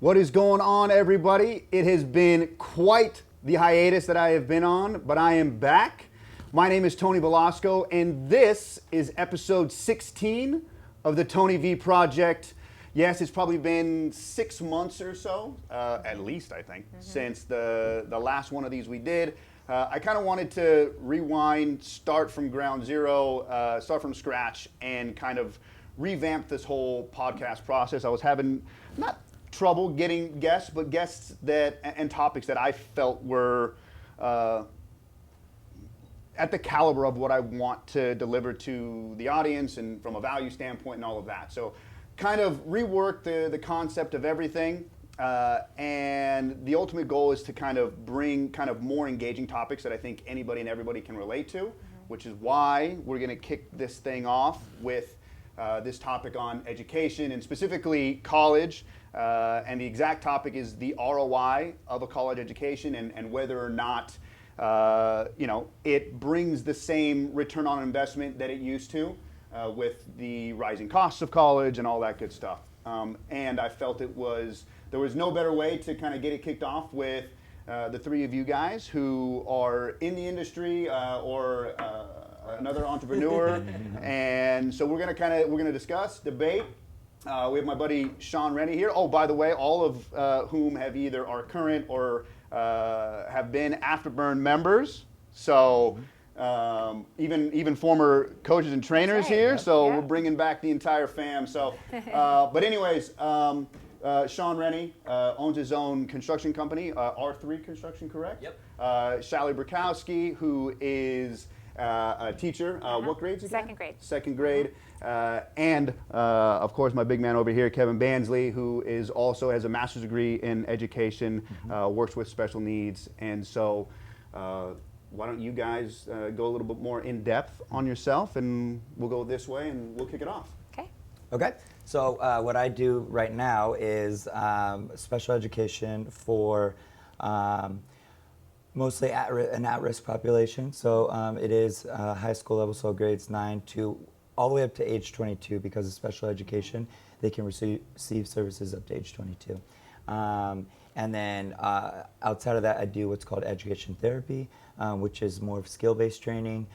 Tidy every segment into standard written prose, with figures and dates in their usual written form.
What is going on, everybody? It has been quite the hiatus that I have been on, but I am back. My name is Tony Velasco, and this is episode 16 of the Tony V Project. Yes, it's probably been 6 months or so, at least I think, since the last one of these we did. I kind of wanted to rewind, start from ground zero, start from scratch, and kind of revamp this whole podcast process. I was having not trouble getting guests, but guests that and topics that I felt were at the caliber of what I want to deliver to the audience and from a value standpoint and all of that. So kind of rework the concept of everything. And the ultimate goal is to kind of bring kind of more engaging topics that I think anybody and everybody can relate to, which is why we're going to kick this thing off with this topic on education and specifically college. And the exact topic is the ROI of a college education and whether or not it brings the same return on investment that it used to with the rising costs of college and all that good stuff. And I felt there was no better way to kind of get it kicked off with the three of you guys who are in the industry or another entrepreneur. And so we're gonna discuss, debate. We have my buddy Sean Rennie here. Oh, by the way, all of whom have either are current or have been Afterburn members. So even former coaches and trainers here. Yep. So we're bringing back the entire fam. So, but anyways, Sean Rennie owns his own construction company, R3 Construction, correct? Yep. Sally Burkowski, who is a teacher. What grades again? Second grade. Second grade. And of course, my big man over here, Kevin Bansley, who is also has a master's degree in education, works with special needs. And so why don't you guys go a little bit more in depth on yourself, and we'll go this way and we'll kick it off. Okay. Okay. So what I do right now is special education for mostly an at-risk population. So it is high school level, so grades 9 to all the way up to age 22. Because of special education, they can receive services up to age 22. And then outside of that, I do what's called education therapy, which is more of skill-based training,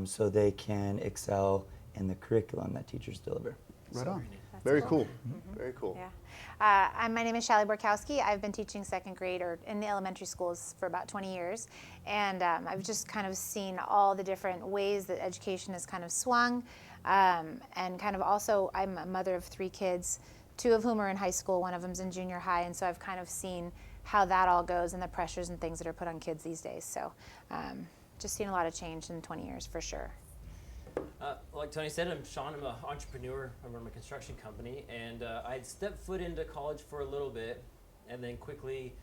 so they can excel in the curriculum that teachers deliver. Right on. Very cool. Very cool. Yeah. My name is Sally Burkowski. I've been teaching second grade or in the elementary schools for about 20 years. And I've just kind of seen all the different ways that education has kind of swung. And kind of also, I'm a mother of 3 kids, 2 of whom are in high school, 1 of them's in junior high. And so I've kind of seen how that all goes and the pressures and things that are put on kids these days. So just seen a lot of change in 20 years for sure. Like Tony said, I'm Sean. I'm an entrepreneur. I run a construction company, and I had stepped foot into college for a little bit, and then quickly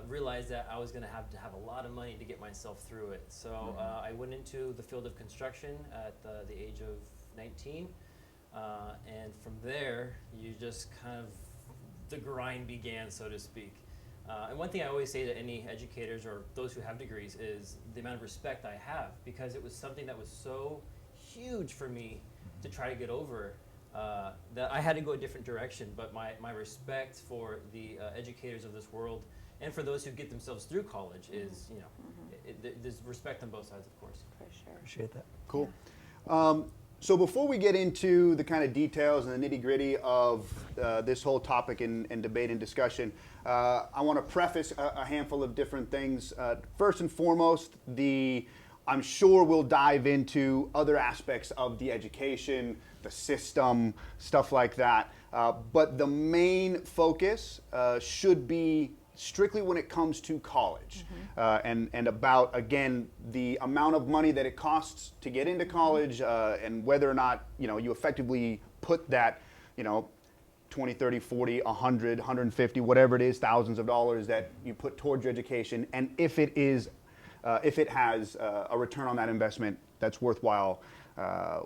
realized that I was going to have a lot of money to get myself through it. So I went into the field of construction at the age of 19, and from there, you just kind of the grind began, so to speak. And one thing I always say to any educators or those who have degrees is the amount of respect I have, because it was something that was so huge for me to try to get over that I had to go a different direction. But my respect for the educators of this world and for those who get themselves through college is, there's respect on both sides, of course. For sure. Appreciate that. Cool. So before we get into the kind of details and the nitty-gritty of this whole topic and debate and discussion, I want to preface a handful of different things. First and foremost, I'm sure we'll dive into other aspects of the education, the system, stuff like that. But the main focus should be strictly when it comes to college, and about, again, the amount of money that it costs to get into college, and whether or not you effectively put that 20, 30, 40, 100, 150, whatever it is, thousands of dollars that you put towards your education, and if it has a return on that investment that's worthwhile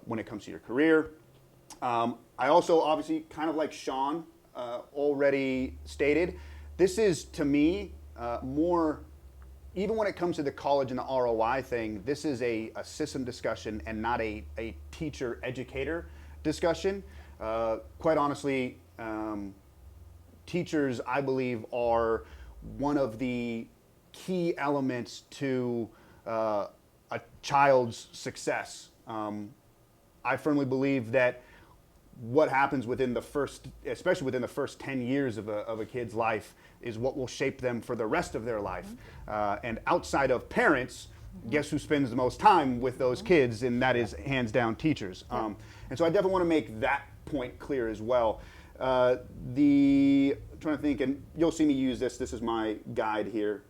when it comes to your career. I also, obviously, kind of like Sean already stated, this is, to me, more, even when it comes to the college and the ROI thing, this is a system discussion and not a teacher-educator discussion. Quite honestly, teachers, I believe, are one of the key elements to a child's success. I firmly believe that what happens within the first, especially within the first 10 years of a kid's life, is what will shape them for the rest of their life. And outside of parents, guess who spends the most time with those kids? And that is hands down teachers. And so I definitely want to make that point clear as well. I'm trying to think, and you'll see me use this. This is my guide here.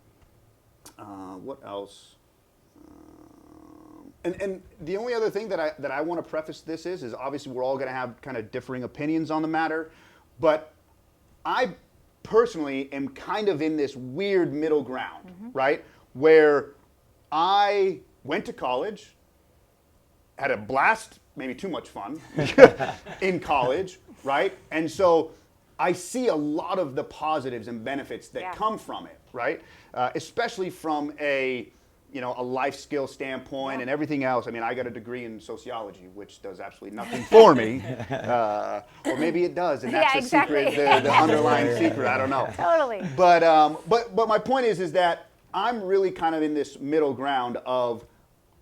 What else? And the only other thing that I want to preface this is obviously we're all going to have kind of differing opinions on the matter, but I personally am kind of in this weird middle ground, right? Where I went to college, had a blast, maybe too much fun in college, right? And so I see a lot of the positives and benefits that come from it, right? Especially from a life skill standpoint and everything else. I mean, I got a degree in sociology, which does absolutely nothing for me. Or maybe it does, and that's the secret, the underlying secret. I don't know. Totally. But my point is that I'm really kind of in this middle ground of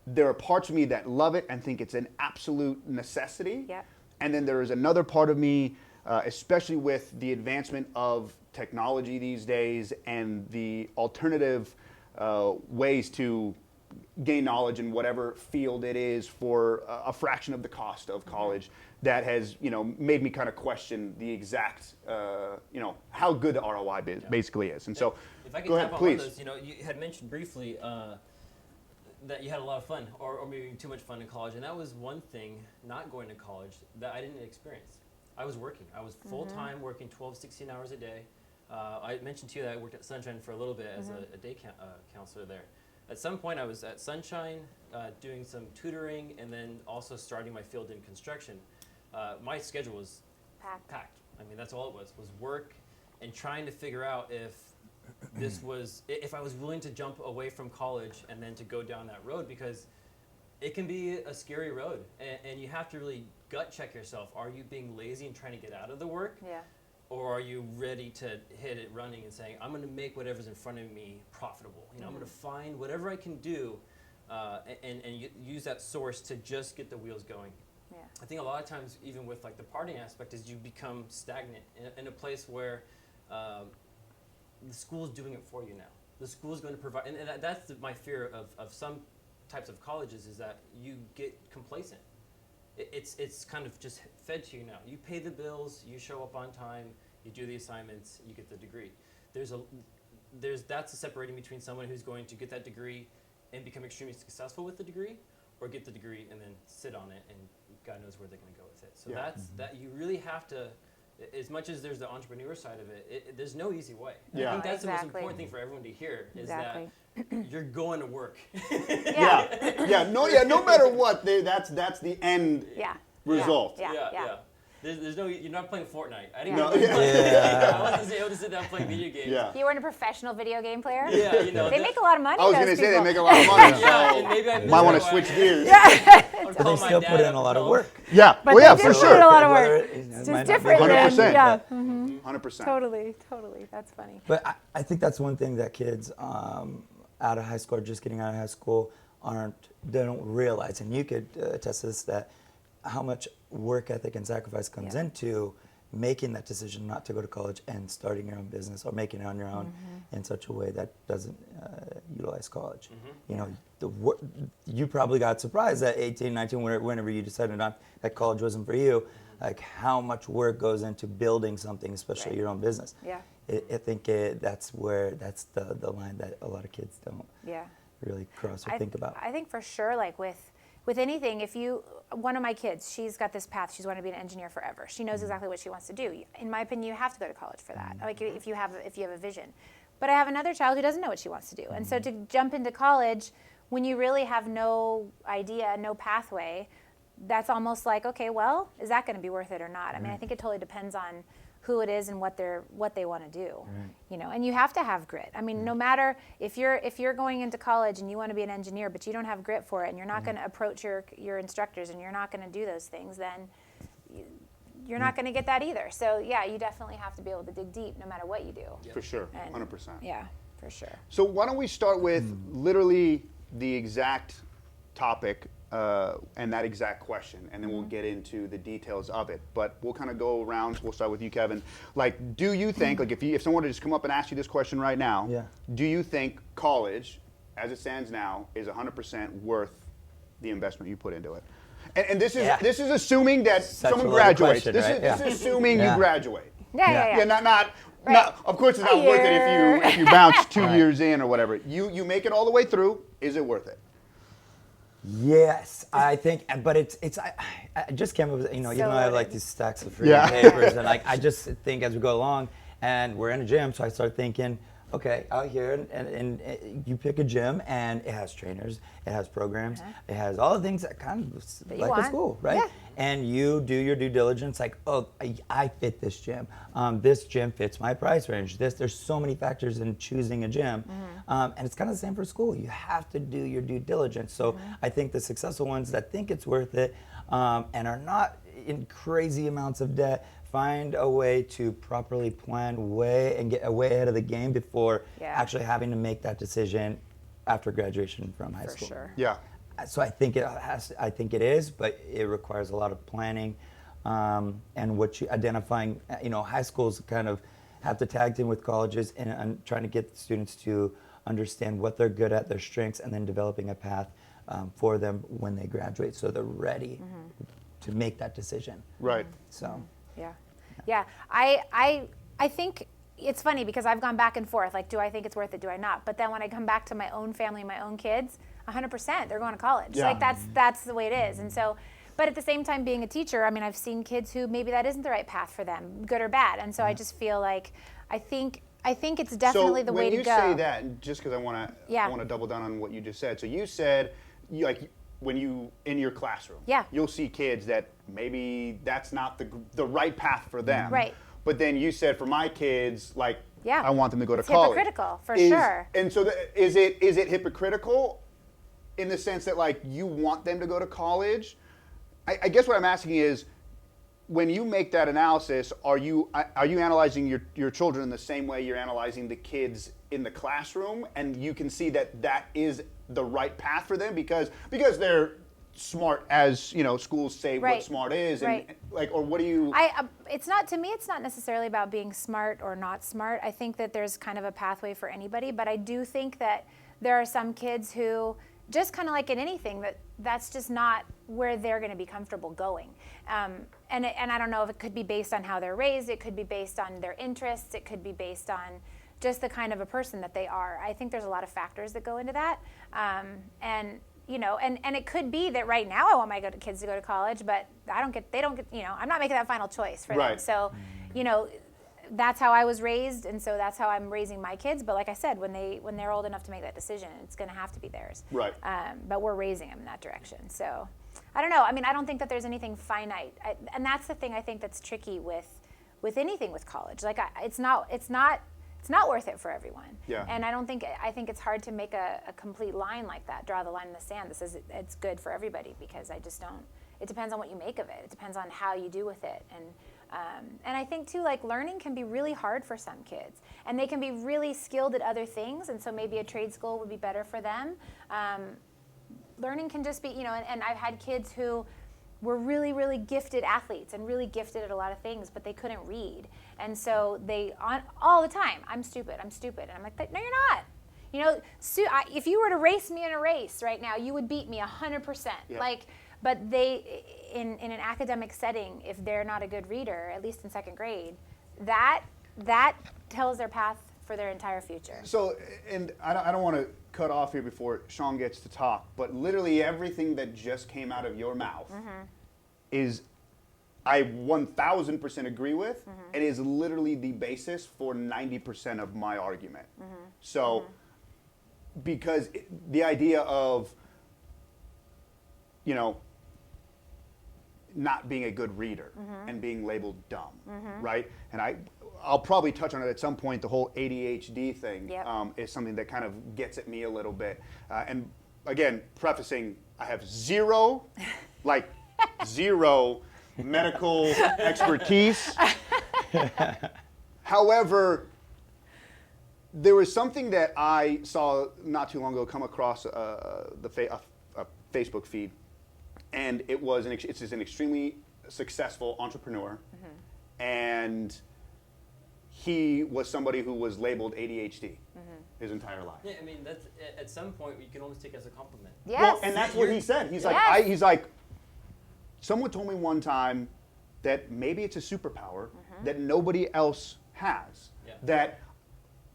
there are parts of me that love it and think it's an absolute necessity. Yep. And then there is another part of me, especially with the advancement of technology these days and the alternative ways to gain knowledge in whatever field it is for a fraction of the cost of college, that has made me kind of question the exact how good the ROI basically is. And so if I could go ahead, please. on those, you had mentioned briefly that you had a lot of fun or maybe too much fun in college, and that was one thing, not going to college, that I didn't experience. I was working. I was full-time working 12, 16 hours a day. I mentioned to you that I worked at Sunshine for a little bit as a day counselor there. At some point, I was at Sunshine doing some tutoring and then also starting my field in construction. My schedule was packed. I mean, that's all it was work and trying to figure out if I was willing to jump away from college and then to go down that road, because it can be a scary road, and you have to really gut check yourself. Are you being lazy and trying to get out of the work? Yeah. Or are you ready to hit it running and saying, I'm going to make whatever's in front of me profitable? I'm going to find whatever I can do and use that source to just get the wheels going. Yeah. I think a lot of times, even with like the partying aspect, is you become stagnant in a place where the school's doing it for you now. The school's going to provide, and that's my fear of some types of colleges, is that you get complacent. It's kind of just fed to you now. You pay the bills, you show up on time, you do the assignments, you get the degree. That's the separating between someone who's going to get that degree and become extremely successful with the degree, or get the degree and then sit on it and God knows where they're going to go with it. So that you really have to, as much as there's the entrepreneur side of it, there's no easy way. Yeah. I think that's the most important thing for everyone to hear, is that you're going to work. No matter what, that's the end result. Yeah. There's no, you're not playing Fortnite. I didn't I wasn't able to sit down playing video games. Yeah. You weren't a professional video game player? Yeah, They make a lot of money. I was going to say they make a lot of money, so and maybe I might want to switch gears. But they still put in a lot of work. Yeah, But for put in sure. a lot of work. It's It's different 100%. than, yeah. 100%. Totally. That's funny. But I think that's one thing that kids out of high school or just getting out of high school they don't realize, and you could attest to this, that how much work ethic and sacrifice comes into making that decision not to go to college and starting your own business or making it on your own in such a way that doesn't utilize college. You probably got surprised at 18, 19, whenever you decided that college wasn't for you, like how much work goes into building something, especially your own business. Yeah. I think that's the line that a lot of kids don't really cross or think about. I think for sure, like with anything, one of my kids, she's got this path. She's wanted to be an engineer forever. She knows exactly what she wants to do. In my opinion, you have to go to college for that. Like if you have a vision. But I have another child who doesn't know what she wants to do. And so to jump into college when you really have no idea, no pathway, that's almost like, okay, well, is that going to be worth it or not? I mean, I think it totally depends on who it is and what they want to do, and you have to have grit. I mean, no matter if you're going into college and you want to be an engineer, but you don't have grit for it, and you're not going to approach your instructors, and you're not going to do those things, then you're not going to get that either. So yeah, you definitely have to be able to dig deep no matter what you do. For sure, And 100%. Yeah, for sure. So why don't we start with literally the exact topic and that exact question, and then we'll get into the details of it. But we'll kind of go around. We'll start with you, Kevin. Like, do you think, like, if someone were to just come up and ask you this question right now, do you think college, as it stands now, is 100% worth the investment you put into it? And this is assuming that someone graduates. Question, this is assuming you graduate. Yeah. Not. Right. Of course, it's not worth it if you bounce 2 years in or whatever. You make it all the way through. Is it worth it? Yes, I think, but I just came up with, even though I have like these stacks of free papers, and like I just think as we go along, and we're in a gym, so I start thinking, okay, out here, and you pick a gym, and it has trainers, it has programs, it has all the things that kind of like a school, right? Yeah. And you do your due diligence, like, oh, I fit this gym. This gym fits my price range. There's so many factors in choosing a gym, and it's kind of the same for school. You have to do your due diligence. So I think the successful ones that think it's worth it and are not in crazy amounts of debt find a way to properly plan and get way ahead of the game before actually having to make that decision after graduation from high school. For sure. Yeah. So I think it is, but it requires a lot of planning and identifying. High schools kind of have to tag in with colleges and trying to get students to understand what they're good at, their strengths, and then developing a path for them when they graduate, so they're ready to make that decision. Right. So. Yeah. I think it's funny because I've gone back and forth. Like, do I think it's worth it? Do I not? But then when I come back to my own family, my own kids, 100%, they're going to college. Yeah. Like that's the way it is. And so, but at the same time, being a teacher, I mean, I've seen kids who maybe that isn't the right path for them, good or bad. And so I just feel like I think it's definitely the way to go. So when you say that, just because I want to double down on what you just said. So you said, when you in your classroom, you'll see kids that maybe that's not the right path for them. Right. But then you said, for my kids, like, Yeah. I want them to go to It's college. hypocritical, for sure. And so is it hypocritical in the sense that, like, you want them to go to college? I guess what I'm asking is, when you make that analysis, are you analyzing your children in the same way you're analyzing the kids in the classroom, and you can see that is the right path for them because they're smart, as schools say what smart is, and or what do you? It's not, to me, it's not necessarily about being smart or not smart. I think that there's kind of a pathway for anybody, but I do think that there are some kids who, just kind of like in anything, that's just not where they're going to be comfortable going. And I don't know if it could be based on how they're raised, it could be based on their interests, it could be based on just the kind of a person that they are. I think there's a lot of factors that go into that. And it could be that right now I want my kids to go to college, but they don't get, I'm not making that final choice for them. So, that's how I was raised, and so that's how I'm raising my kids. But like I said, when they're old enough to make that decision, it's going to have to be theirs. Right. But we're raising them in that direction. So I don't know. I mean, I don't think that there's anything finite, and that's the thing I think that's tricky with anything with college. Like it's not worth it for everyone. Yeah. And I think it's hard to make a complete line like that, draw the line in the sand that says it's good for everybody, because I just don't. It depends on what you make of it. It depends on how you do with it. And I think too, like, learning can be really hard for some kids, and they can be really skilled at other things, and so maybe a trade school would be better for them. Learning can just be, and I've had kids who were really, really gifted athletes and really gifted at a lot of things, but they couldn't read. And so all the time, I'm stupid. And I'm like, no, you're not. If you were to race me in a race right now, you would beat me 100%. Yeah. But they, in an academic setting, if they're not a good reader, at least in second grade, that tells their path for their entire future. So, and I don't want to cut off here before Sean gets to talk, but literally everything that just came out of your mouth is, I 1,000% agree with, and is literally the basis for 90% of my argument. So, because the idea of, not being a good reader and being labeled dumb, right? And I'll probably touch on it at some point. The whole ADHD thing is something that kind of gets at me a little bit. And again, prefacing, I have zero medical expertise. However, there was something that I saw not too long ago come across a Facebook feed, and it's just an extremely successful entrepreneur, and he was somebody who was labeled ADHD his entire life. Yeah, I mean, that's at some point you can almost take it as a compliment. Yes. Well, and that's what he said. He's like, Yes. he's like, someone told me one time that maybe it's a superpower that nobody else has. Yeah. That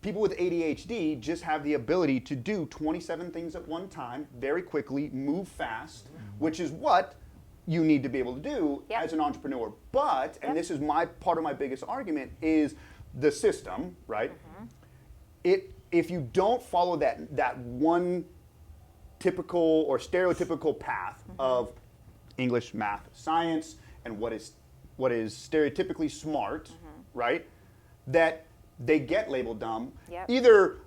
people with ADHD just have the ability to do 27 things at one time, very quickly, move fast, which is what you need to be able to do Yep. as an entrepreneur. But, and this is part of my biggest argument, is the system, right? If you don't follow that one typical or stereotypical path of English, math, science, and what is stereotypically smart, right? That they get labeled dumb, Yep. either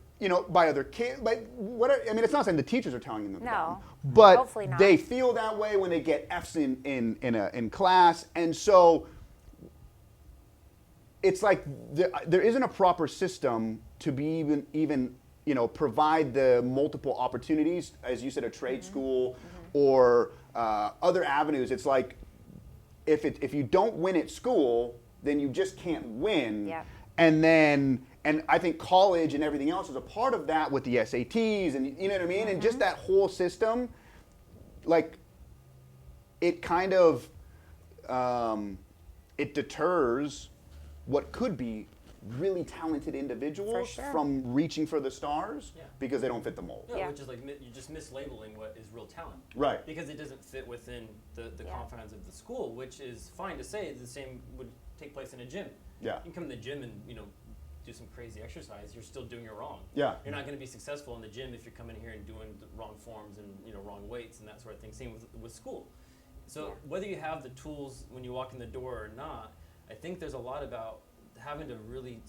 by other kids, by whatever. I mean, it's not saying the teachers are telling them they're No. dumb, but Hopefully not. they feel that way when they get Fs in class, and so it's like there isn't a proper system to be even provide the multiple opportunities, as you said, a trade school or other avenues. It's like if you don't win at school, then you just can't win. Yep. And I think college and everything else is a part of that with the SATs and you know what I mean? And just that whole system, like it kind of it deters what could be really talented individuals For sure. from reaching for the stars Yeah. because they don't fit the mold. No, Yeah. which is like you're just mislabeling what is real talent. Right. Because it doesn't fit within the Yeah. confines of the school, which is fine to say. The same would take place in a gym. Yeah. You can come to the gym and do some crazy exercise. You're still doing it wrong. Yeah. You're not going to be successful in the gym if you're coming here and doing the wrong forms and wrong weights and that sort of thing. Same with school. So Yeah. whether you have the tools when you walk in the door or not, I think there's a lot about having to really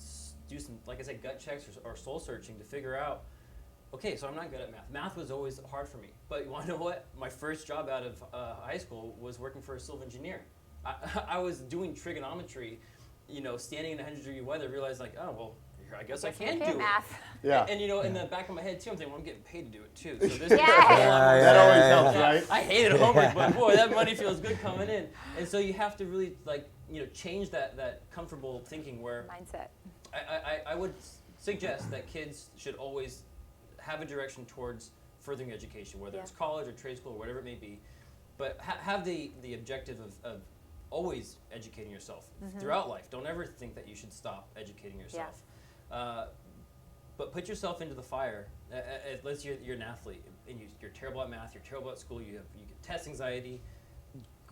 do some, like I said, gut checks or soul searching to figure out, okay, so I'm not good at math. Math was always hard for me. But you want to know what? My first job out of high school was working for a civil engineer. I was doing trigonometry, standing in 100-degree weather, realized like, oh, well, I guess I can do math. it. Yeah. And in the back of my head too, I'm thinking, well, I'm getting paid to do it too. So this Yeah. That always helps, yeah, right? I hated homework, but boy, that money feels good coming in. And so you have to really change that comfortable thinking where Mindset. I would suggest that kids should always have a direction towards furthering education, whether Yeah. it's college or trade school or whatever it may be, but have the objective of always educating yourself throughout life. Don't ever think that you should stop educating yourself. But put yourself into the fire. Let's say you're an athlete and you're terrible at math, you're terrible at school, you get test anxiety.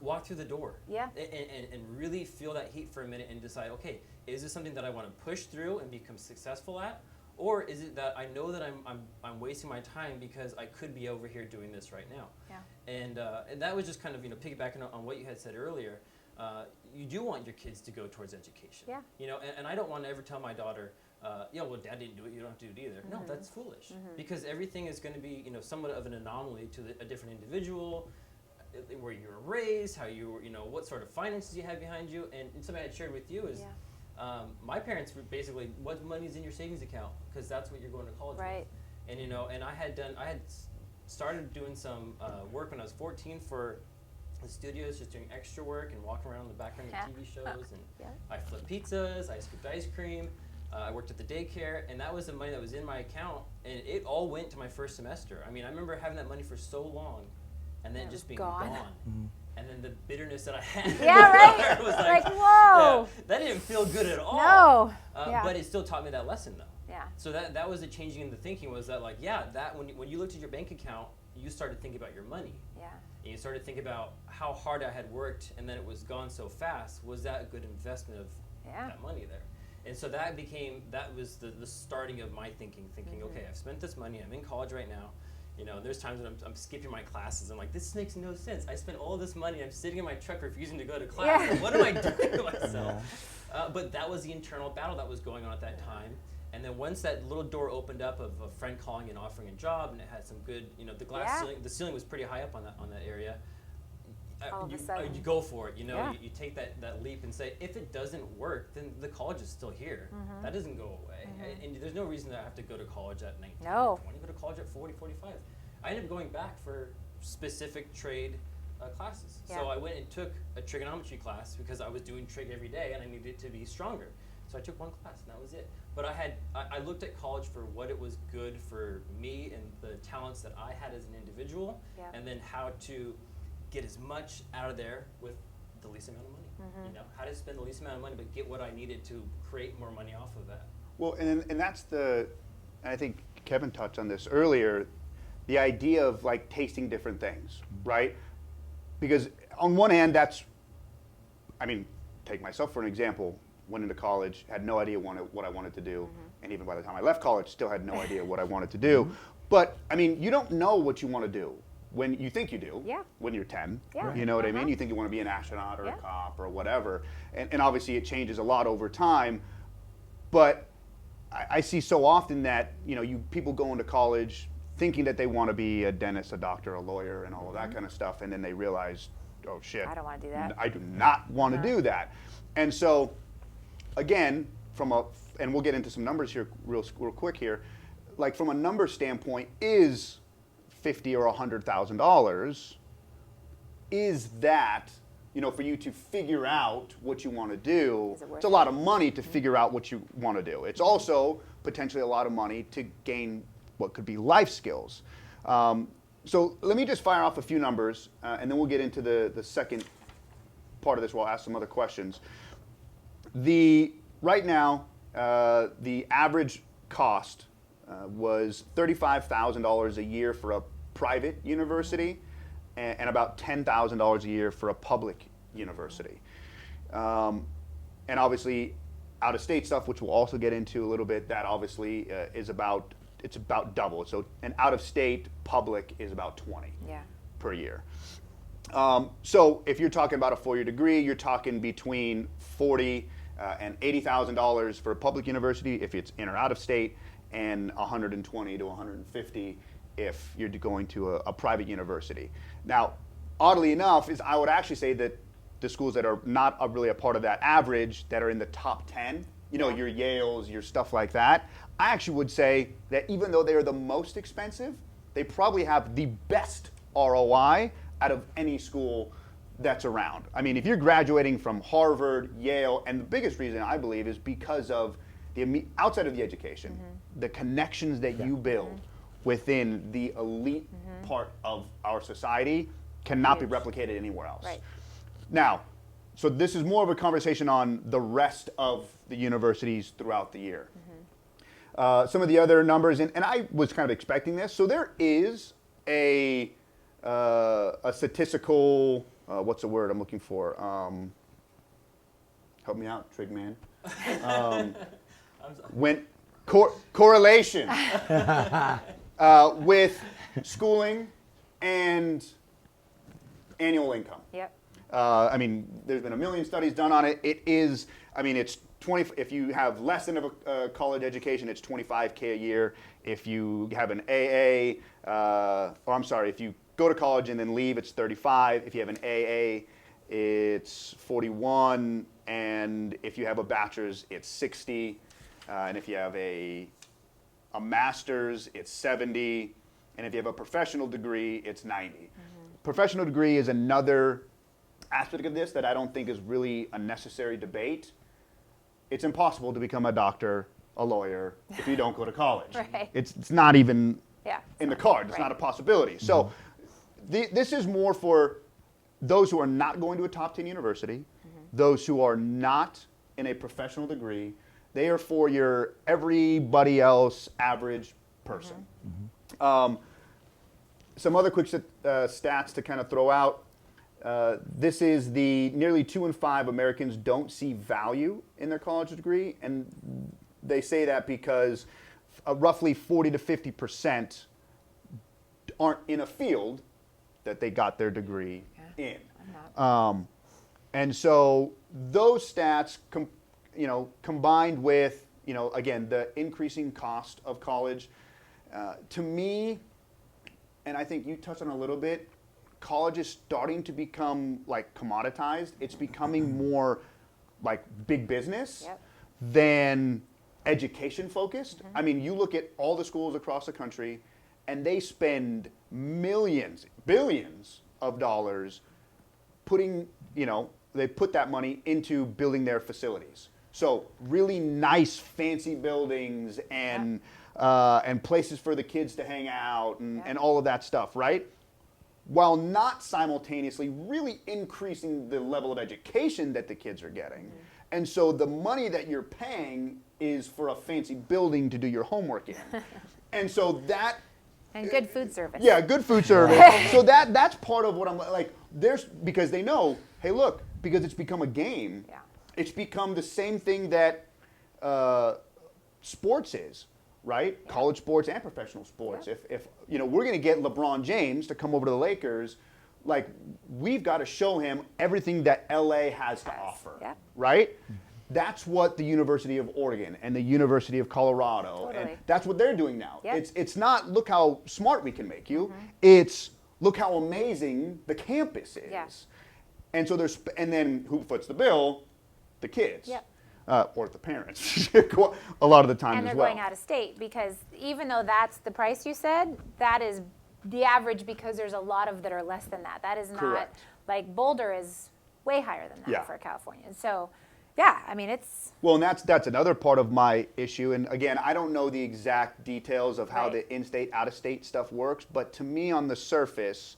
Walk through the door. Yeah. And really feel that heat for a minute and decide, okay, is this something that I want to push through and become successful at, or is it that I know that I'm wasting my time because I could be over here doing this right now? Yeah. And that was just kind of piggybacking on what you had said earlier. You do want your kids to go towards education. Yeah. And I don't want to ever tell my daughter, well, Dad didn't do it, you don't have to do it either. No, that's foolish because everything is going to be somewhat of an anomaly to a different individual. Where you were raised, how you were, what sort of finances you have behind you, and something I had shared with you is, my parents were basically, what money's in your savings account, because that's what you're going to college Right. with. And and I had started doing some work when I was 14 for the studios, just doing extra work and walking around in the background of TV shows, and Yeah. I flipped pizzas, I scooped ice cream, I worked at the daycare, and that was the money that was in my account, and it all went to my first semester. I mean, I remember having that money for so long, and then And it just was being gone. gone. And then the bitterness that I had. Yeah, right? was Like, whoa. yeah, that didn't feel good at all. No. Yeah. But it still taught me that lesson, though. Yeah. So that was the changing in the thinking, was that that when you looked at your bank account, you started thinking about your money. Yeah. And you started thinking about how hard I had worked, and then it was gone so fast. Was that a good investment of that money there? And so that was the starting of my thinking, okay, I've spent this money, I'm in college right now. There's times when I'm skipping my classes. I'm like, this makes no sense. I spent all this money. I'm sitting in my truck refusing to go to class. Yeah. Like, what am I doing to myself? But that was the internal battle that was going on at that time. And then once that little door opened up of a friend calling and offering a job, and it had some good, the glass ceiling, the ceiling was pretty high up on that area. all of a sudden. You go for it. You know, Yeah. you take that leap and say, if it doesn't work, then the college is still here. That doesn't go away. And there's no reason that I have to go to college at 19 No. or 20. Go to college at 40, 45. I ended up going back for specific trade classes. Yeah. So I went and took a trigonometry class because I was doing trig every day and I needed to be stronger. So I took one class and that was it. But I looked at college for what it was good for me and the talents that I had as an individual, Yeah. and then how to get as much out of there with the least amount of money. You know, how to spend the least amount of money but get what I needed to create more money off of that. Well, and that's and I think Kevin touched on this earlier, the idea of like tasting different things, right? Because on one hand, take myself for an example, went into college, had no idea what I wanted to do, and even by the time I left college, still had no idea what I wanted to do. But I mean, you don't know what you want to do when you think you do, Yeah. when you're 10, Yeah. you know what I mean? You think you want to be an astronaut or Yeah. a cop or whatever, and obviously it changes a lot over time, but I see so often that, you know, people go into college thinking that they want to be a dentist, a doctor, a lawyer, and all of that kind of stuff, and then they realize, oh shit, I don't want to do that. I do not want to do that. And so, again, and we'll get into some numbers here real quick here, like from a number standpoint, is $50,000 or $100,000, is that, you know, for you to figure out what you want to do, Is it worth it's a lot of money to figure out what you want to do. It's also potentially a lot of money to gain what could be life skills. So let me just fire off a few numbers, and then we'll get into the second part of this. We'll ask some other questions. Right now, the average cost was $35,000 a year for a private university, and about $10,000 a year for a public university. And obviously, out-of-state stuff, which we'll also get into a little bit, that obviously is about double. So an out-of-state public is about 20 per year. So if you're talking about a 4-year degree, you're talking between $40,000 and $80,000 for a public university if it's in or out of state, and $120,000 to $150,000 if you're going to a private university. Now, oddly enough, I would actually say that the schools that are not really a part of that average, that are in the top 10, you know, your Yales, your stuff like that, I actually would say that even though they are the most expensive, they probably have the best ROI out of any school that's around. I mean, if you're graduating from Harvard, Yale, and the biggest reason I believe is because of outside of the education, the connections that you build within the elite part of our society cannot be replicated anywhere else. Right. Now, so this is more of a conversation on the rest of the universities throughout the year. Some of the other numbers, and I was kind of expecting this. So there is a statistical, what's the word I'm looking for? Help me out, Trig Man. Correlation with schooling and annual income. Yep. I mean, there's been a million studies done on it. It is, I mean, it's 20. If you have less than a college education, it's $25K a year. If you have an AA, if you go to college and then leave, it's 35. If you have an AA, it's 41. And if you have a bachelor's, it's 60. And if you have a master's, it's 70. And if you have a professional degree, it's 90. Professional degree is another aspect of this that I don't think is really a necessary debate. It's impossible to become a doctor, a lawyer, if you don't go to college. Right. It's not even Yeah. in the card. It's not a possibility. So this is more for those who are not going to a top 10 university, those who are not in a professional degree. They are for your everybody else average person. Some other quick stats to kind of throw out. This is the nearly 2 in 5 Americans don't see value in their college degree, and they say that because roughly 40 to 50% aren't in a field that they got their degree in. And so those stats, combined with, again, the increasing cost of college, to me, and I think you touched on a little bit, college is starting to become like commoditized. It's becoming more like big business Yep. than education focused. I mean, you look at all the schools across the country and they spend millions, billions of dollars putting, they put that money into building their facilities. So really nice, fancy buildings and places for the kids to hang out and all of that stuff, right? While not simultaneously really increasing the level of education that the kids are getting. And so the money that you're paying is for a fancy building to do your homework in. And so that... And good food service. Yeah, good food service. So that's part of what I'm like, because they know, hey, look, because it's become a game, it's become the same thing that sports is, right? Yeah. College sports and professional sports. Yeah. If we're going to get LeBron James to come over to the Lakers, like we've got to show him everything that LA has to offer, right? That's what the University of Oregon and the University of Colorado, and that's what they're doing now. Yep. It's not look how smart we can make you. It's look how amazing the campus is. Yeah. And so and then who foots the bill? The kids. Yep. Or the parents, a lot of the time as well. And they're going out of state because even though that's the price you said, that is the average because there's a lot of that are less than that. That is not, like Boulder is way higher than that for California. And so, yeah, I mean, it's... Well, and that's another part of my issue. And again, I don't know the exact details of how the in-state, out-of-state stuff works, but to me on the surface,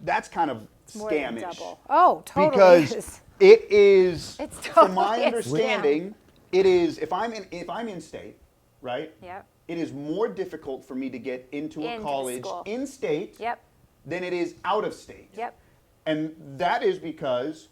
that's kind of scamish. Double. Oh, totally. Because it is, it's totally from my understanding, it is, if I'm in state, right? Yep. It is more difficult for me to get into a college in state than it is out of state. Yep. And that is because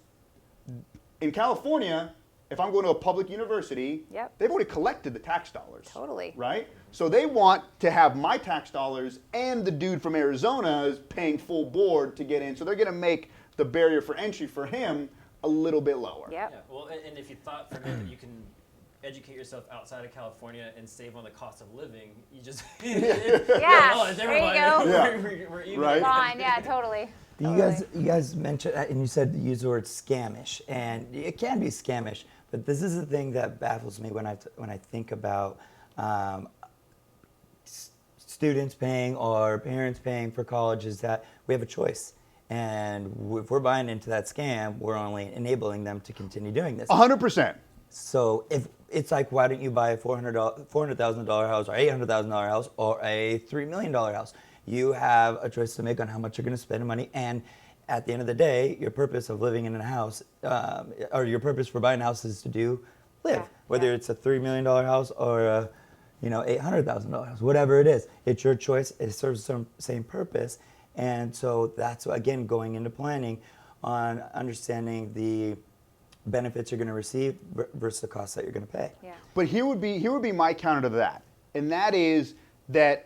in California, if I'm going to a public university, they've already collected the tax dollars. Totally. Right? So they want to have my tax dollars and the dude from Arizona is paying full board to get in. So they're going to make the barrier for entry for him a little bit lower. Yep. Yeah. Well, and if you thought for a minute you can educate yourself outside of California and save on the cost of living, you just... there you go. We're even. Right? Fine, yeah, totally. You guys mentioned, and you said use the word scamish, and it can be scamish, but this is the thing that baffles me when I think about students paying or parents paying for college is that we have a choice. And if we're buying into that scam, we're only enabling them to continue doing this. 100%. So if it's like, why don't you buy a $400,000 house or $800,000 house or a $3 million house? You have a choice to make on how much you're going to spend money. And at the end of the day, your purpose of living in a house, or your purpose for buying a house is to live. Whether it's a $3 million house or a $800,000 house, whatever it is, it's your choice. It serves the same purpose. And so that's, again, going into planning on understanding the benefits you're going to receive versus the costs that you're going to pay. Yeah. But here would be my counter to that, and that is that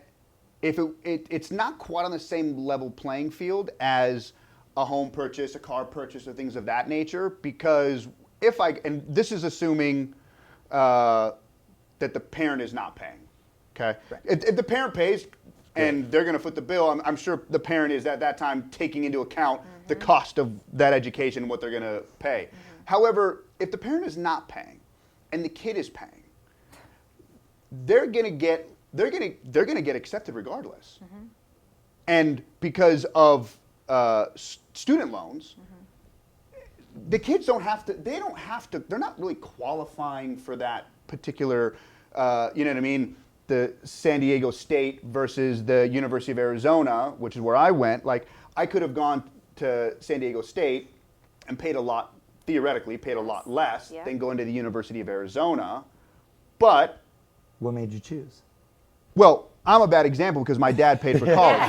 if it's not quite on the same level playing field as a home purchase, a car purchase, or things of that nature, because and this is assuming that the parent is not paying, okay? Right. If the parent pays and they're going to foot the bill, I'm sure the parent is at that time taking into account the cost of that education and what they're going to pay. However, if the parent is not paying and the kid is paying, they're going to get accepted regardless. And because of student loans, the kids they're not really qualifying for that particular, you know what I mean? The San Diego State versus the University of Arizona, which is where I went. Like, I could have gone to San Diego State and theoretically paid a lot less than going to the University of Arizona. But what made you choose? Well, I'm a bad example because my dad paid for college.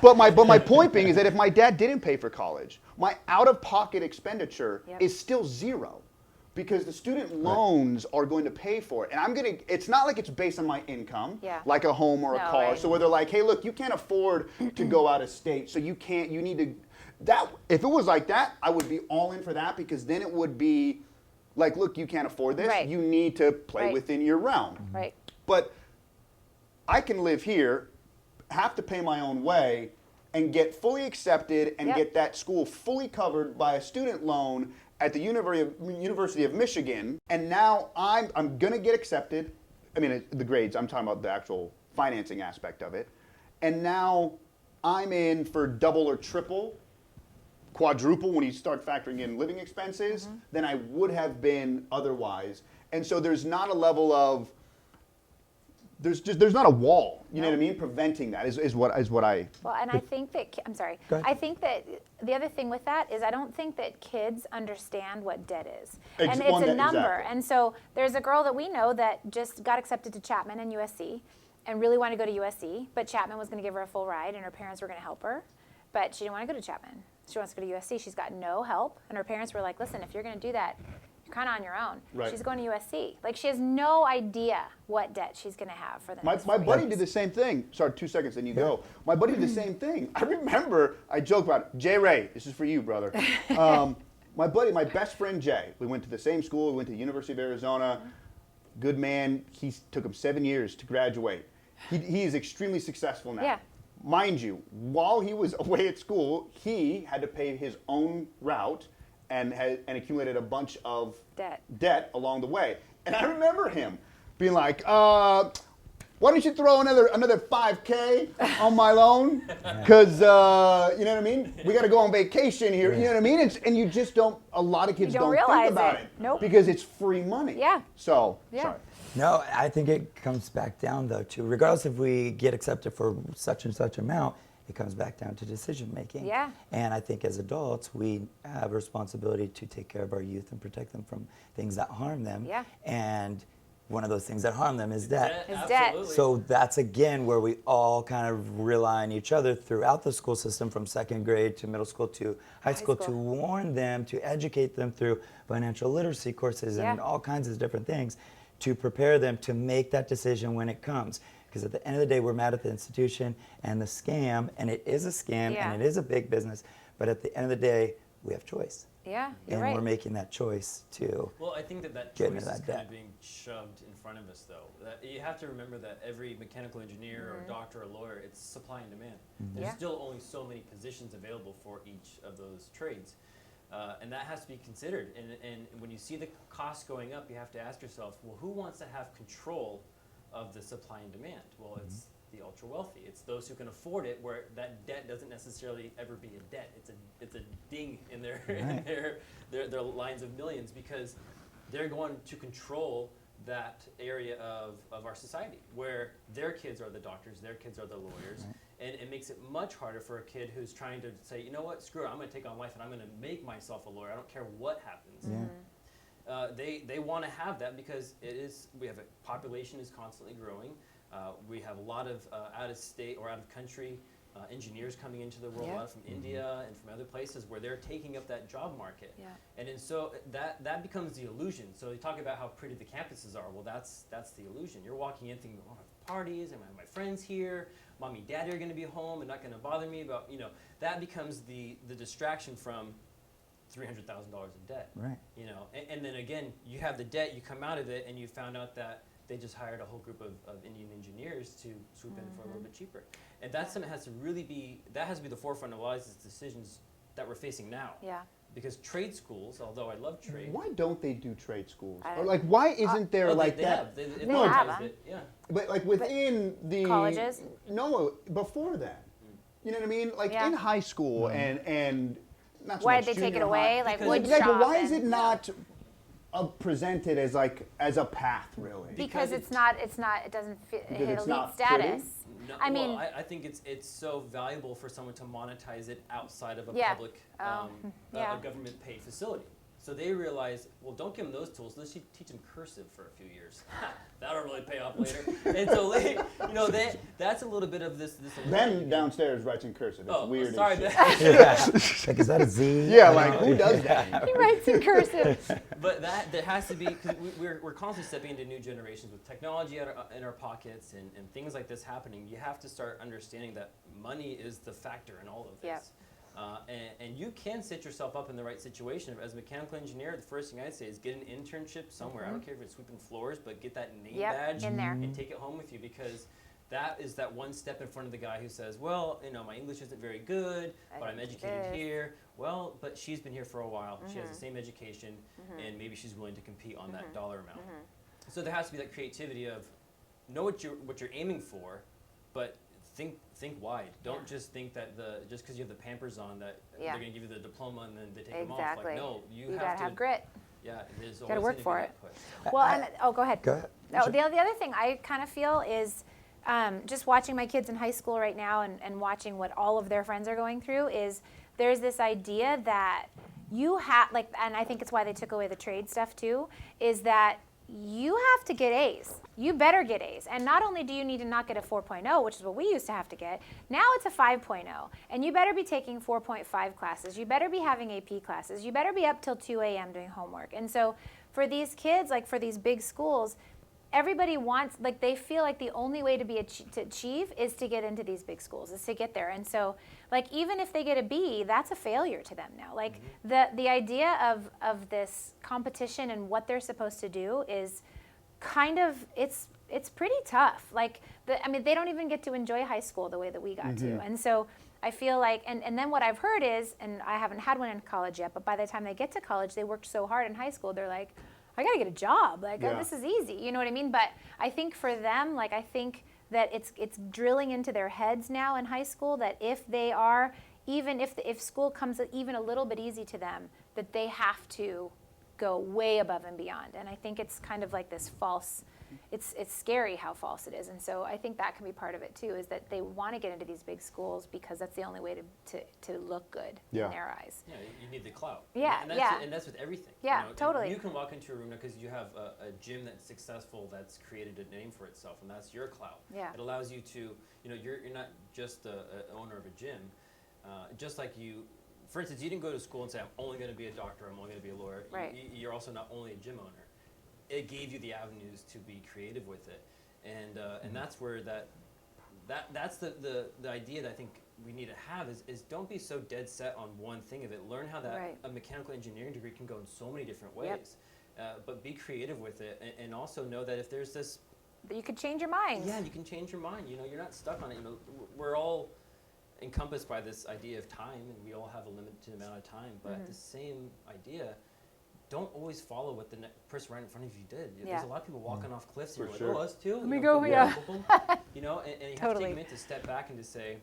but my point being is that if my dad didn't pay for college, my out-of-pocket expenditure is still zero. Because the student loans are going to pay for it. And it's not like it's based on my income, like a home or a car. Right. So where they're like, hey, look, you can't afford to go out of state, so you need to, if it was like that, I would be all in for that, because then it would be like, look, you can't afford this, you need to play within your realm. Right. But I can live here, have to pay my own way, and get fully accepted and Yep. get that school fully covered by a student loan at the University of Michigan, and now I'm gonna get accepted. I mean, the grades, I'm talking about the actual financing aspect of it. And now I'm in for double or triple, quadruple when you start factoring in living expenses than I would have been otherwise. And so there's not a level of, there's not a wall, you know what I mean? Preventing that is what I. Well, and I think that, I'm sorry, Go ahead. I think that the other thing with that is I don't think that kids understand what debt is. And it's a number. Exactly. And so there's a girl that we know that just got accepted to Chapman and USC and really wanted to go to USC, but Chapman was going to give her a full ride and her parents were going to help her, but she didn't want to go to Chapman. She wants to go to USC. She's got no help, and her parents were like, listen, if you're going to do that, you're kind of on your own. Right. She's going to USC. Like, she has no idea what debt she's going to have for the next My 4 buddy years. did the same thing. Sorry, 2 seconds, then you go. My buddy did the same thing. I remember, I joke about it. Jay Ray, this is for you, brother. My best friend Jay, we went to the same school. We went to the University of Arizona. Good man. He took him 7 years to graduate. He is extremely successful now. Yeah. Mind you, while he was away at school, he had to pay his own route and accumulated a bunch of debt along the way. And I remember him being like, why don't you throw another $5K on my loan? Because, you know what I mean? We got to go on vacation here. You know what I mean? And you just don't, a lot of kids You don't think realize about it. it. Nope. Because it's free money. Yeah. So, Yeah. sorry. No, I think it comes back down though to regardless if we get accepted for such and such amount, it comes back down to decision making. Yeah. And I think as adults, we have a responsibility to take care of our youth and protect them from things that harm them. Yeah. And one of those things that harm them is debt. Is debt. Absolutely. So that's again where we all kind of rely on each other throughout the school system from second grade to middle school to high school to warn them, to educate them through financial literacy courses and Yeah. all kinds of different things to prepare them to make that decision when it comes. Because at the end of the day, we're mad at the institution and the scam, and it is a scam Yeah. and it is a big business, but at the end of the day, we have choice. Yeah, you're And right. we're making that choice to Well, I think that Get choice into is that kind debt. of being shoved in front of us, though. That you have to remember that every mechanical engineer or doctor or lawyer, it's supply and demand. There's Yeah. still only so many positions available for each of those trades. And that has to be considered. And when you see the costs going up, you have to ask yourself, well, who wants to have control of the supply and demand? Well, it's the ultra wealthy. It's those who can afford it, where that debt doesn't necessarily ever be a debt. It's a ding in their Right. their lines of millions, because they're going to control that area of our society where their kids are the doctors, their kids are the lawyers, and it makes it much harder for a kid who's trying to say, you know what, screw it, I'm going to take on life and I'm going to make myself a lawyer. I don't care what happens. They want to have that because we have a population is constantly growing. We have a lot of out of state or out of country engineers coming into the world, a lot from India and from other places where they're taking up that job market. Yeah. And so that becomes the illusion. So you talk about how pretty the campuses are. Well, that's the illusion. You're walking in thinking, oh, I have parties, and my friends here, mommy, daddy are going to be home and not going to bother me about, that becomes the distraction from $300,000 in debt. Right. And then again, you have the debt, you come out of it, and you found out that they just hired a whole group of Indian engineers to swoop in for a little bit cheaper. And that's something that has to really be the forefront of a lot of these decisions that we're facing now. Yeah. Because trade schools, although I love trade, Why don't they do trade schools? I Or don't- like, why isn't there like they that? have. They No, have advertised them. it, yeah. But like within the colleges? No, before that. You know what I mean? Like Yeah. in high school and not so Why much did they take it junior away? high. Like Because wood Exactly. shop Why is and- it not presented as a path really? Because Because it doesn't hit it's elite not status. No, I mean, well, I think it's so valuable for someone to monetize it outside of a Yeah. public, yeah. a government paid facility. So they realize, well, don't give them those tools. Let's teach them cursive for a few years. That'll really pay off later. And so, that's a little bit of this. Ben downstairs writes in cursive. It's Oh, weird. sorry, as shit. Ben. Like, is that a Z? Yeah, like who does that? he writes in cursive. But there has to be, because we're constantly stepping into new generations with technology in our pockets and things like this happening. You have to start understanding that money is the factor in all of this. Yep. And you can set yourself up in the right situation. As a mechanical engineer, the first thing I'd say is get an internship somewhere. I don't care if it's sweeping floors, but get that name badge in there. and take it home with you, because that is that one step in front of the guy who says, well, my English isn't very good, but I'm educated here. Well, but she's been here for a while. She has the same education, and maybe she's willing to compete on that dollar amount. So there has to be that creativity of know what you're aiming for, but think wide. Don't just think that just because you have the Pampers on that they're going to give you the diploma and then they take them off. Like, no, you have to have grit. Yeah, there's Got to always work gonna for be it. that push. Well, go ahead. Go ahead. Oh, the other thing I kind of feel is just watching my kids in high school right now and watching what all of their friends are going through is there's this idea that you have, and I think it's why they took away the trade stuff too, is that you have to get A's. You better get A's. And not only do you need to not get a 4.0, which is what we used to have to get, now it's a 5.0. And you better be taking 4.5 classes. You better be having AP classes. You better be up till 2 a.m. doing homework. And so for these kids, for these big schools, everybody wants, they feel like the only way to achieve is to get into these big schools, is to get there. And so, even if they get a B, that's a failure to them now. The idea of this competition and what they're supposed to do is kind of, it's pretty tough. They don't even get to enjoy high school the way that we got to. And so I feel like, and then what I've heard is, and I haven't had one in college yet, but by the time they get to college, they worked so hard in high school, they're like, I got to get a job. This is easy. You know what I mean? But I think for them, I think that it's drilling into their heads now in high school that if they are, even if school comes even a little bit easy to them, that they have to go way above and beyond. And I think it's kind of like this false, it's scary how false it is. And so I think that can be part of it too, is that they want to get into these big schools because that's the only way to look good in their eyes. Yeah, you need the clout. Yeah, and that's with everything. Yeah, totally. You can walk into a room because you have a gym that's successful, that's created a name for itself, and that's your clout. Yeah. It allows you to, you're not just the owner of a gym. Just like you, for instance, you didn't go to school and say, I'm only going to be a doctor, I'm only going to be a lawyer. Right. You're also not only a gym owner. It gave you the avenues to be creative with it, and that's where that's the idea that I think we need to have is don't be so dead set on one thing of it. Learn how that a mechanical engineering degree can go in so many different ways, but be creative with it, and also know that if there's this, you could change your mind. Yeah, you can change your mind. You're not stuck on it. We're all encompassed by this idea of time, and we all have a limited amount of time. But the same idea. Don't always follow what the person right in front of you did. There's a lot of people walking off cliffs. And you're like, oh, us too. Let me go, and you have to take a minute to step back and to say,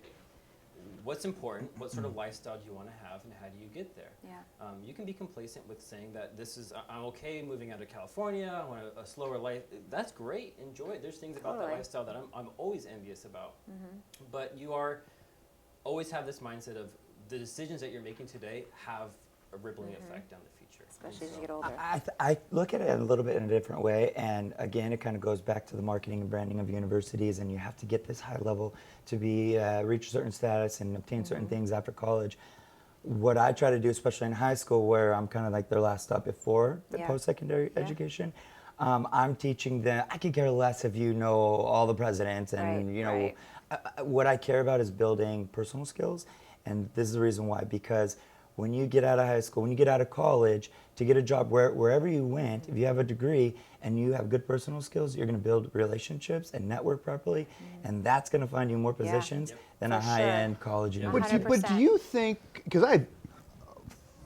what's important? What sort of lifestyle do you want to have, and how do you get there? Yeah. You can be complacent with saying that I'm okay moving out of California. I want a slower life. That's great. Enjoy it. There's things about that lifestyle that I'm always envious about. But you always have this mindset of the decisions that you're making today have a rippling effect down the future. Especially as you get older. I look at it a little bit in a different way, and again, it kind of goes back to the marketing and branding of universities, and you have to get this high level to be reach a certain status and obtain certain things after college. What I try to do, especially in high school, where I'm kind of like their last stop before the post-secondary education, I'm teaching them, I could care less if you know all the presidents, and what I care about is building personal skills, and this is the reason why, because when you get out of high school, when you get out of college, to get a job wherever you went, if you have a degree and you have good personal skills, you're going to build relationships and network properly, and that's going to find you more positions than a high-end college university. But do you think, because I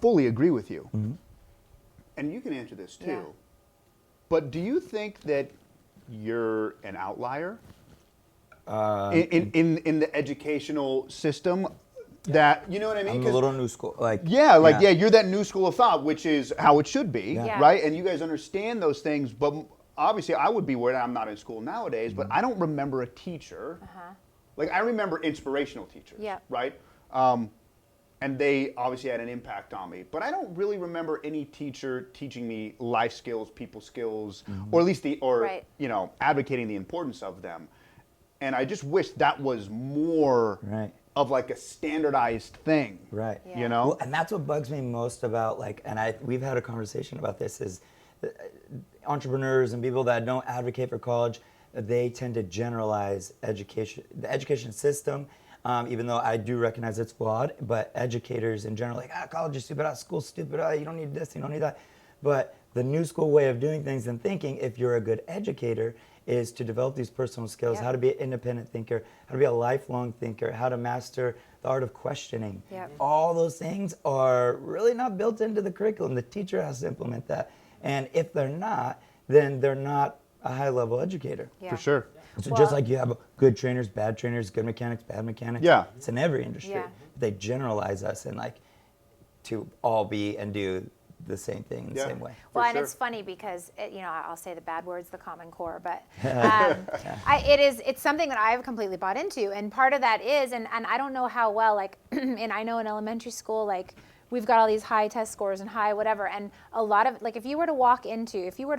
fully agree with you, and you can answer this too, but do you think that you're an outlier in the educational system? That, you know what I mean? I'm a little new school. You're that new school of thought, which is how it should be, Yeah. right? And you guys understand those things, but obviously I would be worried. I'm not in school nowadays, but I don't remember a teacher. I remember inspirational teachers, right? And they obviously had an impact on me, but I don't really remember any teacher teaching me life skills, people skills, or at least advocating the importance of them. And I just wish that was more of like a standardized thing. Right. Yeah. You know? Well, and that's what bugs me most about, we've had a conversation about this, is entrepreneurs and people that don't advocate for college, they tend to generalize education, the education system, even though I do recognize it's flawed, but educators in general, college is stupid, school's stupid, you don't need this, you don't need that. But the new school way of doing things and thinking, if you're a good educator, is to develop these personal skills, Yep. how to be an independent thinker, how to be a lifelong thinker, how to master the art of questioning. Yep. All those things are really not built into the curriculum. The teacher has to implement that. And if they're not, then they're not a high-level educator. Yeah. For sure. So Well- just like you have good trainers, good mechanics, bad mechanics. Yeah. It's in every industry. Yeah. They generalize us and like to all be and do the same thing in the Yeah. same way. Well, For and sure. it's funny because I'll say the bad words, the Common Core, but it's something that I've completely bought into, and part of that is, and I don't know how well, like, and I know in elementary school, like, we've got all these high test scores and high whatever, and a lot of, like, if you were to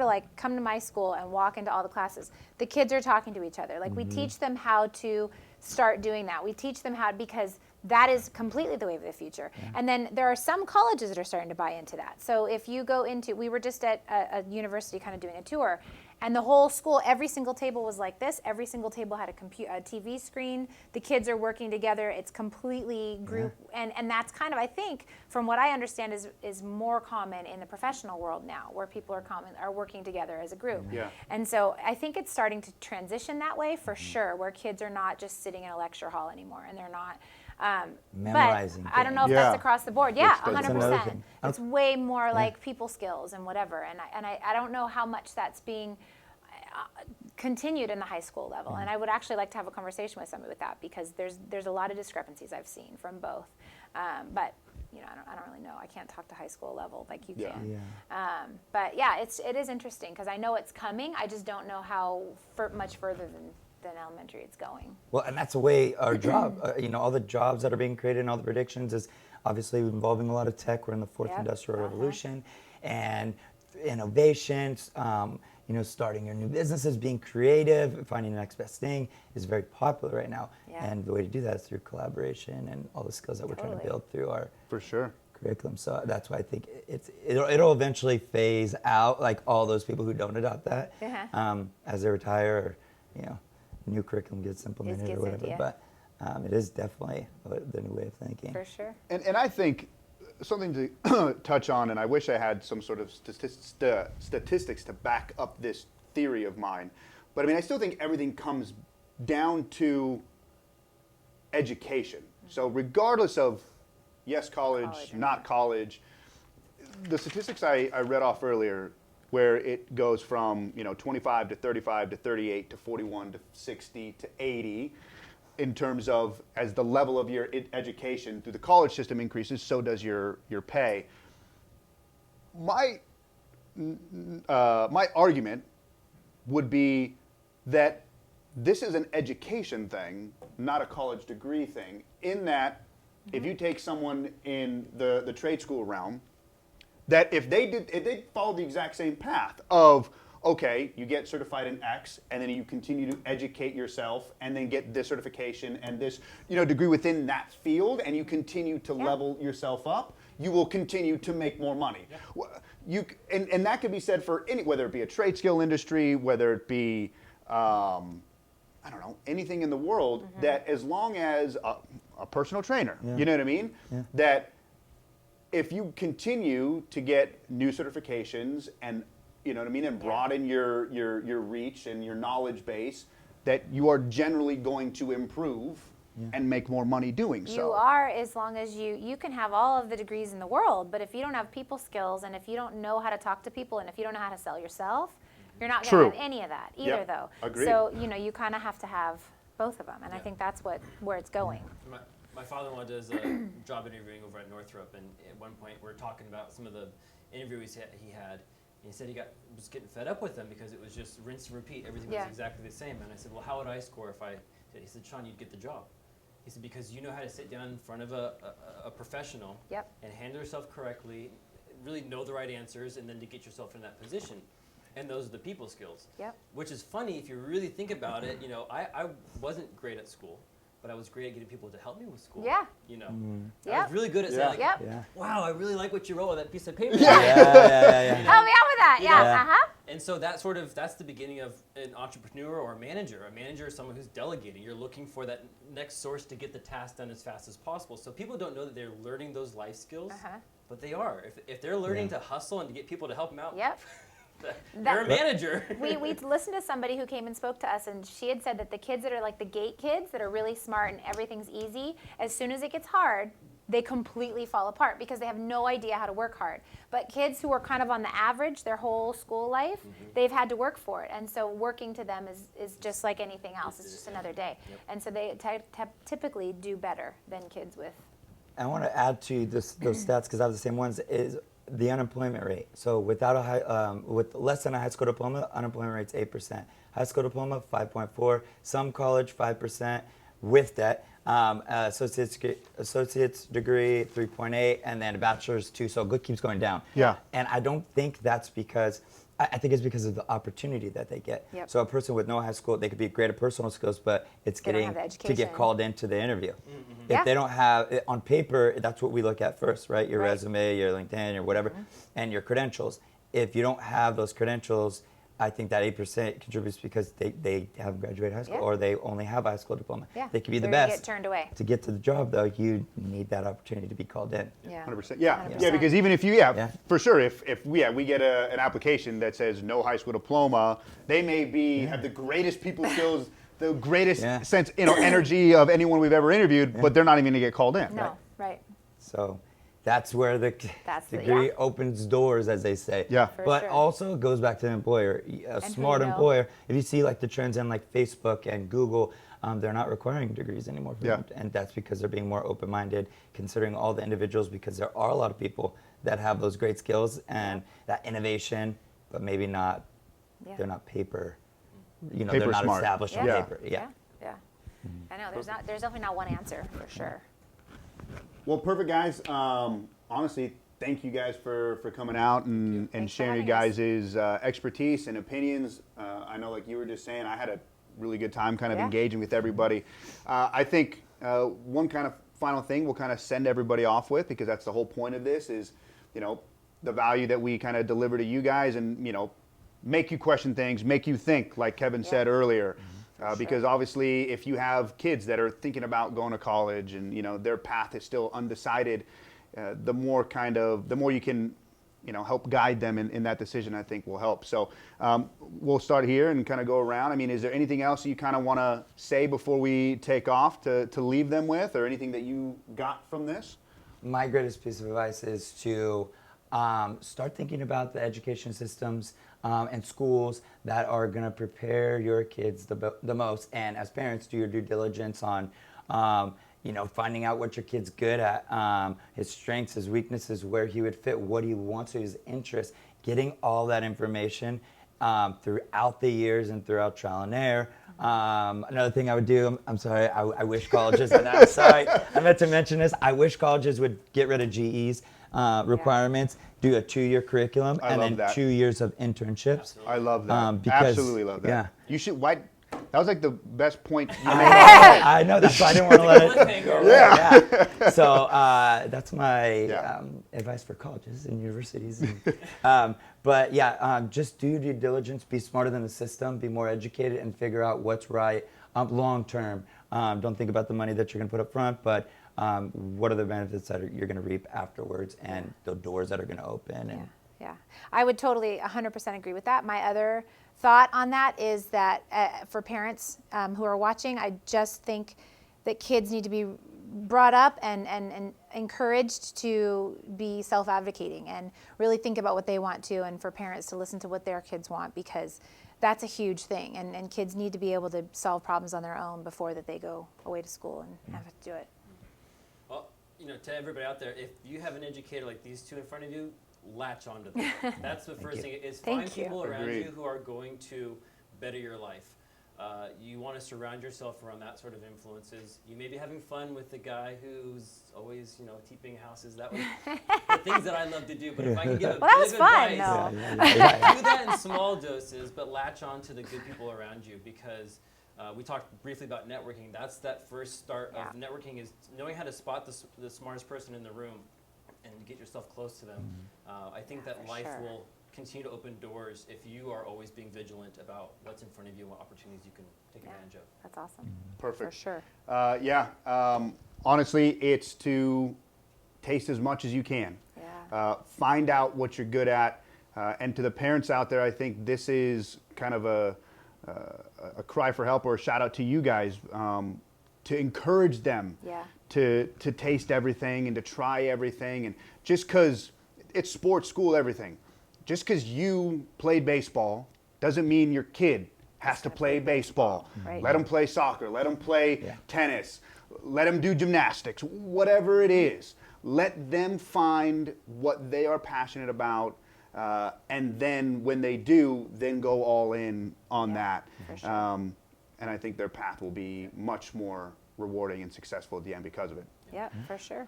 like come to my school and walk into all the classes, the kids are talking to each other. Like, we teach them how to start doing that. We teach them how, because that is completely the wave of the future. And then there are some colleges that are starting to buy into that. So if you go into, we were just at a university kind of doing a tour, and the whole school, every single table was like this. Every single table had a TV screen. The kids are working together. It's completely group. And that's kind of, I think, from what I understand, is more common in the professional world now, where people are working together as a group. Yeah. And so I think it's starting to transition that way for sure, where kids are not just sitting in a lecture hall anymore, and they're not Memorizing But I don't know if things. that's Yeah. across the board. Yeah, Which doesn't- 100%. That's another thing. It's way more like people skills and whatever. And I don't know how much that's being continued in the high school level. And I would actually like to have a conversation with somebody with that, because there's a lot of discrepancies I've seen from both. But I don't really know. I can't talk to high school level like you Yeah. can. Yeah. But yeah, it is interesting, because I know it's coming. I just don't know how much further than elementary it's going. Well, and that's the way our job, all the jobs that are being created and all the predictions is obviously involving a lot of tech. We're in the fourth Yep. industrial revolution, and innovations, starting your new businesses, being creative, finding the next best thing is very popular right now. Yeah. And the way to do that is through collaboration and all the skills that we're trying to Totally. build through our For sure. curriculum. So that's why I think it'll eventually phase out, like all those people who don't adopt that as they retire, or new curriculum gets implemented gets or whatever. into, yeah. But it is definitely the new way of thinking. For sure. And I think something to touch on, and I wish I had some sort of statistics to back up this theory of mine, but I mean, I still think everything comes down to education. So regardless of, yes, college, or not college, the statistics I read off earlier, where it goes from 25 to 35 to 38 to 41 to 60 to 80, in terms of as the level of your education through the college system increases, so does your pay. My argument would be that this is an education thing, not a college degree thing, in that if you take someone in the trade school realm, that if they followed the exact same path of, okay, you get certified in X, and then you continue to educate yourself, and then get this certification and this degree within that field, and you continue to level yourself up, you will continue to make more money. Yeah. And that could be said for whether it be a trade skill industry, whether it be I don't know, anything in the world, that as long as a personal trainer, you know what I mean? Yeah. That if you continue to get new certifications and and broaden your reach and your knowledge base, that you are generally going to improve and make more money doing so. You are, as long as you can have all of the degrees in the world, but if you don't have people skills, and if you don't know how to talk to people, and if you don't know how to sell yourself, you're not going to have any of that either, Yep. though. Agreed. So you kind of have to have both of them, and I think that's where it's going. My father-in-law does job interviewing over at Northrop, and at one point we're talking about some of the interviews he had. And he said he was getting fed up with them because it was just rinse and repeat. Everything was exactly the same. And I said, well, how would I score if I did? He said, Sean, you'd get the job. He said, because you know how to sit down in front of a professional and handle yourself correctly, really know the right answers, and then to get yourself in that position. And those are the people skills. Yep. Which is funny if you really think about it. I wasn't great at school, but I was great at getting people to help me with school. Yeah. I was really good at saying, like, Yeah. wow, I really like what you wrote on that piece of paper. Yeah. Help me out with that. You Yeah. know? And so that's the beginning of an entrepreneur or a manager. A manager is someone who's delegating. You're looking for that next source to get the task done as fast as possible. So people don't know that they're learning those life skills, but they are. If they're learning to hustle and to get people to help them out, You're a manager. We listened to somebody who came and spoke to us, and she had said that the kids that are like the gate kids that are really smart and everything's easy, as soon as it gets hard, they completely fall apart because they have no idea how to work hard. But kids who are kind of on the average their whole school life, they've had to work for it. And so working to them is just like anything else. It's just another day. Yep. And so they typically do better than kids with. I want to add to those stats because I have the same ones, is the unemployment rate. So without with less than a high school diploma, unemployment rate's 8%. High school diploma, 5.4. Some college, 5%. With that, associate's degree, 3.8, and then a bachelor's 2. So it keeps going down. Yeah. And I don't think that's because, I think it's because of the opportunity that they get. Yep. So a person with no high school, they could be great at personal skills, but it's They don't getting have the to get education. called into the interview. Yeah. If they don't have, on paper, that's what we look at first, right? Your Right. resume, your LinkedIn, or whatever, and your credentials. If you don't have those credentials, I think that 8% contributes because they haven't graduated high school, Yeah. or they only have a high school diploma. Yeah. They could be the They're gonna best. get turned away. To get to the job, though, you need that opportunity to be called in. Yeah. 100%. Yeah, 100%. yeah, because even if you, Yeah. for sure, if we get an application that says no high school diploma, they may have the greatest people skills, the greatest Yeah. sense, energy of anyone we've ever interviewed, but they're not even going to get called in. No, right. So that's where the That's the- degree yeah. opens doors, as they say. Yeah. For But sure. also it goes back to the employer. A who smart you know. employer, if you see like the trends in like Facebook and Google, they're not requiring degrees anymore for Yeah. them. And that's because they're being more open-minded, considering all the individuals, because there are a lot of people that have those great skills and that innovation, but maybe not, Yeah. they're not paper, Paper they're not smart. established on Yeah. paper. Yeah. I know. There's definitely not one answer for sure. Well, perfect, guys. Honestly, thank you guys for coming out and Thanks for sharing your having us. guys' expertise and opinions. I know, like you were just saying, I had a really good time kind of Yeah. engaging with everybody. I think one kind of final thing we'll kind of send everybody off with, because that's the whole point of this, is, the value that we kind of deliver to you guys, and, make you question things, make you think, like Kevin said earlier. Because obviously, if you have kids that are thinking about going to college and their path is still undecided, the more you can help guide them in that decision, I think will help. So we'll start here and kind of go around. I mean, is there anything else you kind of want to say before we take off to leave them with, or anything that you got from this? My greatest piece of advice is to start thinking about the education systems and schools that are going to prepare your kids the most. And as parents, do your due diligence on, finding out what your kid's good at, his strengths, his weaknesses, where he would fit, what he wants, his interests, getting all that information throughout the years and throughout trial and error. Another thing I would do, I'm sorry, I wish colleges, and I'm sorry, I meant to mention this, I wish colleges would get rid of GE's requirements, do a 2-year curriculum, I and love then that. 2 years of internships. I love that. Because- Absolutely love that. yeah. You should. Why? That was like the best point you made. I know, that's why I didn't want to let it Cliffhanger. go. Yeah. So that's my Yeah. advice for colleges and universities. But yeah, just do due diligence, be smarter than the system, be more educated, and figure out what's right long term. Don't think about the money that you're going to put up front, but what are the benefits that you're going to reap afterwards, and the doors that are going to open. And Yeah, I would totally 100% agree with that. My other thought on that is that for parents who are watching, I just think that kids need to be brought up and encouraged to be self-advocating and really think about what they want to, and for parents to listen to what their kids want, because that's a huge thing, and kids need to be able to solve problems on their own before that they go away to school and have to do it. Well, to everybody out there, if you have an educator like these two in front of you, latch onto them. That's the first thing. Is find Thank you. people around Agreed. you who are going to better your life. You want to surround yourself around that sort of influences. You may be having fun with the guy who's always, keeping houses. That was the things that I love to do. But if I can give a Well, that bit was of fun, advice, though. do that in small doses, but latch on to the good people around you, because we talked briefly about networking. That's that first start of networking, is knowing how to spot the smartest person in the room and get yourself close to them. I think that for life sure. will continue to open doors if you are always being vigilant about what's in front of you and what opportunities you can take advantage of. That's awesome. Perfect. For sure. Honestly, it's to taste as much as you can. Yeah. Find out what you're good at. And to the parents out there, I think this is kind of a cry for help or a shout out to you guys to encourage them Yeah. to taste everything and to try everything. And just because it's sports, school, everything, just because you played baseball doesn't mean your kid has to play baseball. Right. Let them play soccer, let them play Yeah. tennis, let them do gymnastics, whatever it is. Let them find what they are passionate about, and then when they do, then go all in on that. for sure. And I think their path will be much more rewarding and successful at the end because of it. Yep, for sure.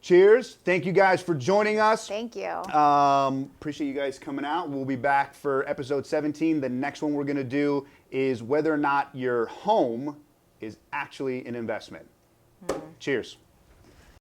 Cheers. Thank you guys for joining us. Thank you. Appreciate you guys coming out. We'll be back for episode 17. The next one we're going to do is whether or not your home is actually an investment. Cheers.